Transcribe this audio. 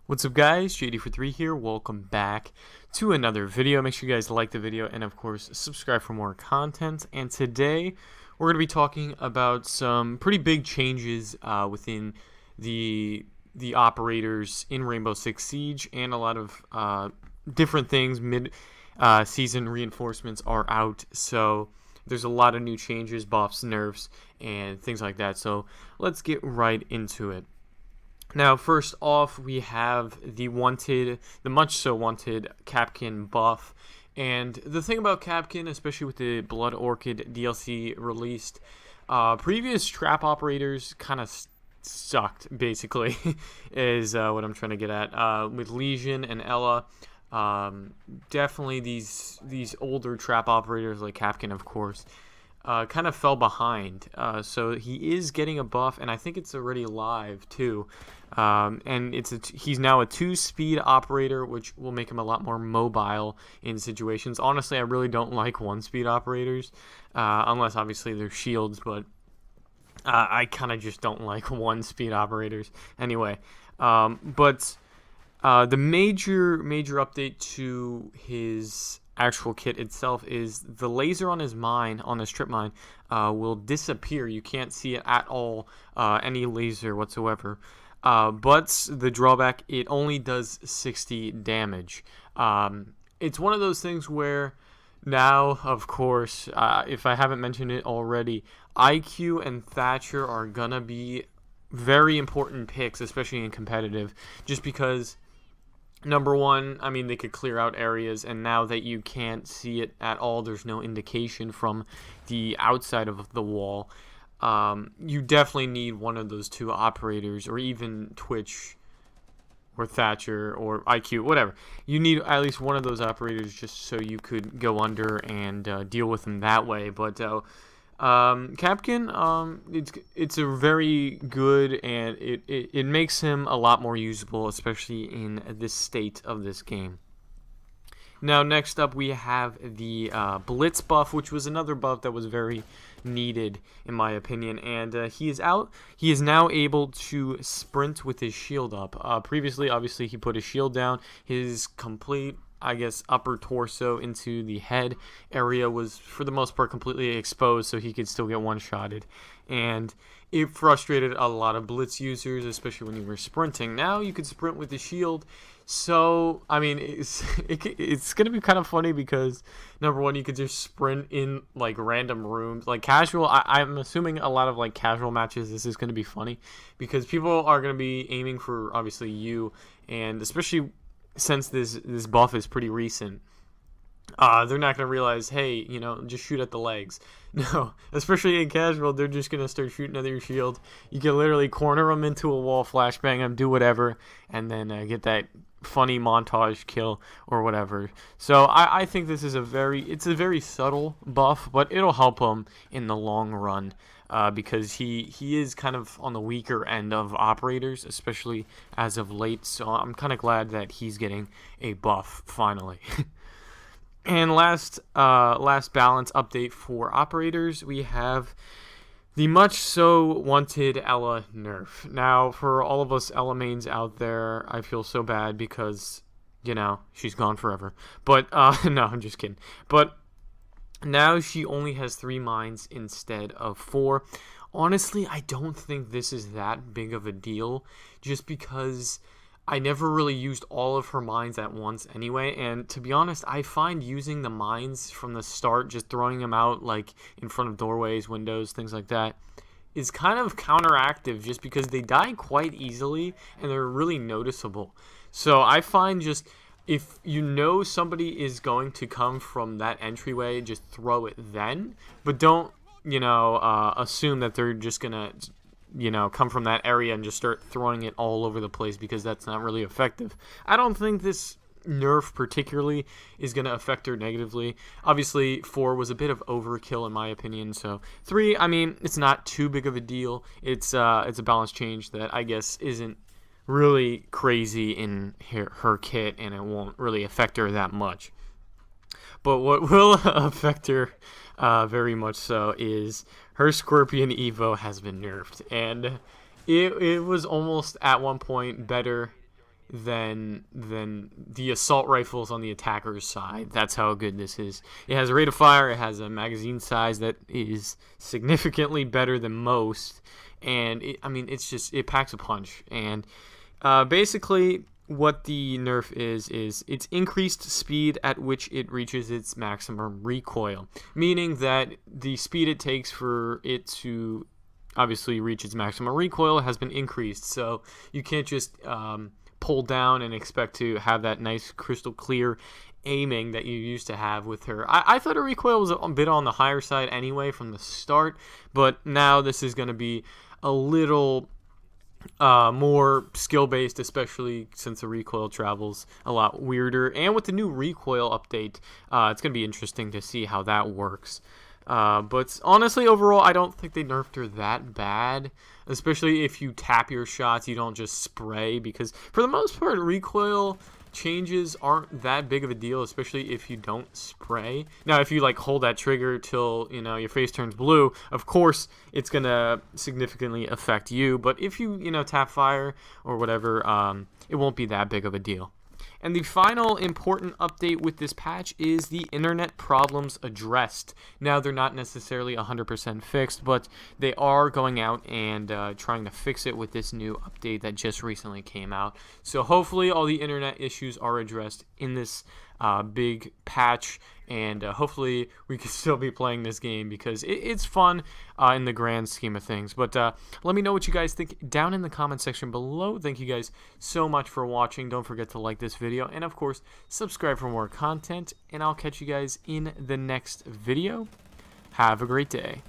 What's up guys, JD43 here, welcome back to another video. Make sure you guys like the video and of course subscribe for more content. And today we're going to be talking about some pretty big changes within the operators in Rainbow Six Siege, and a lot of different things. Mid-season reinforcements are out, so there's a lot of new changes, buffs, nerfs, and things like that. So let's get right into it. Now, first off, we have the much so wanted Kapkan buff. And the thing about Kapkan, especially with the Blood Orchid DLC released, previous trap operators kind of sucked, basically, is what I'm trying to get at. With Lesion and Ela, definitely these older trap operators like Kapkan, of course, kind of fell behind. So he is getting a buff, and I think it's already live too. And he's now a 2-speed operator, which will make him a lot more mobile in situations. Honestly, I really don't like 1-speed operators, unless obviously they're shields, but I kind of just don't like 1-speed operators anyway. But the major update to his actual kit itself is the laser on his mine, on his trip mine, will disappear. You can't see it at all, any laser whatsoever. But the drawback, it only does 60 damage. It's one of those things where now, of course, if I haven't mentioned it already, IQ and Thatcher are gonna be very important picks, especially in competitive, just because, number one, I mean, they could clear out areas, and now that you can't see it at all, there's no indication from the outside of the wall. You definitely need one of those two operators, or even Twitch or Thatcher or IQ, whatever. You need at least one of those operators just so you could go under and deal with them that way. But Kapkan, it's a very good, and it makes him a lot more usable, especially in this state of this game. Now, next up, we have the Blitz buff, which was another buff that was very needed, in my opinion. And he is out. He is now able to sprint with his shield up. Previously, obviously, he put his shield down. His complete, I guess, upper torso into the head area was, for the most part, completely exposed, so he could still get one-shotted. And it frustrated a lot of Blitz users, especially when you were sprinting. Now you could sprint with the shield. So, I mean, it's going to be kind of funny because, number one, you could just sprint in, like, random rooms. Like, casual, I'm assuming a lot of, like, casual matches, this is going to be funny because people are going to be aiming for, obviously, you, and especially since this buff is pretty recent, they're not going to realize, hey, you know, just shoot at the legs. No, especially in casual, they're just going to start shooting at your shield. You can literally corner them into a wall, flashbang them, do whatever, and then get that funny montage kill or whatever. So I think this is a very subtle buff, but it'll help him in the long run. Because he is kind of on the weaker end of operators, especially as of late. So I'm kind of glad that he's getting a buff finally. And last balance update for operators, we have the much so wanted Ela nerf. Now, for all of us Ela mains out there, I feel so bad because, you know, she's gone forever. But no, I'm just kidding. But now she only has 3 mines instead of 4. Honestly, I don't think this is that big of a deal, just because I never really used all of her mines at once anyway, and to be honest, I find using the mines from the start, just throwing them out like in front of doorways, windows, things like that, is kind of counteractive just because they die quite easily and they're really noticeable. So I find just, if you know somebody is going to come from that entryway, just throw it then, but don't, you know, assume that they're just gonna, you know, come from that area and just start throwing it all over the place, because that's not really effective. I don't think this nerf particularly is going to affect her negatively. Obviously, 4 was a bit of overkill in my opinion, so 3, I mean, it's not too big of a deal. It's a balance change that I guess isn't really crazy in her kit, and it won't really affect her that much. But what will affect her very much so is her Scorpion Evo has been nerfed, and it was almost at one point better than the assault rifles on the attacker's side. That's how good this is. It has a rate of fire, it has a magazine size that is significantly better than most, and it packs a punch. And basically what the nerf is it's increased speed at which it reaches its maximum recoil, meaning that the speed it takes for it to obviously reach its maximum recoil has been increased. So you can't just pull down and expect to have that nice crystal clear aiming that you used to have with her. I thought her recoil was a bit on the higher side anyway from the start, but now this is going to be a little more skill-based, especially since the recoil travels a lot weirder. And with the new recoil update, it's going to be interesting to see how that works. But honestly, overall, I don't think they nerfed her that bad, especially if you tap your shots, you don't just spray, because for the most part, recoil changes aren't that big of a deal, especially if you don't spray. Now, if you like hold that trigger till, you know, your face turns blue, of course, it's going to significantly affect you, but if you, tap fire or whatever, it won't be that big of a deal. And the final important update with this patch is the internet problems addressed. Now, they're not necessarily 100% fixed, but they are going out and trying to fix it with this new update that just recently came out. So hopefully all the internet issues are addressed in this big patch, and hopefully we can still be playing this game because it's fun in the grand scheme of things. But let me know what you guys think down in the comment section below. Thank you guys so much for watching. Don't forget to like this video, and of course subscribe for more content, and I'll catch you guys in the next video. Have a great day.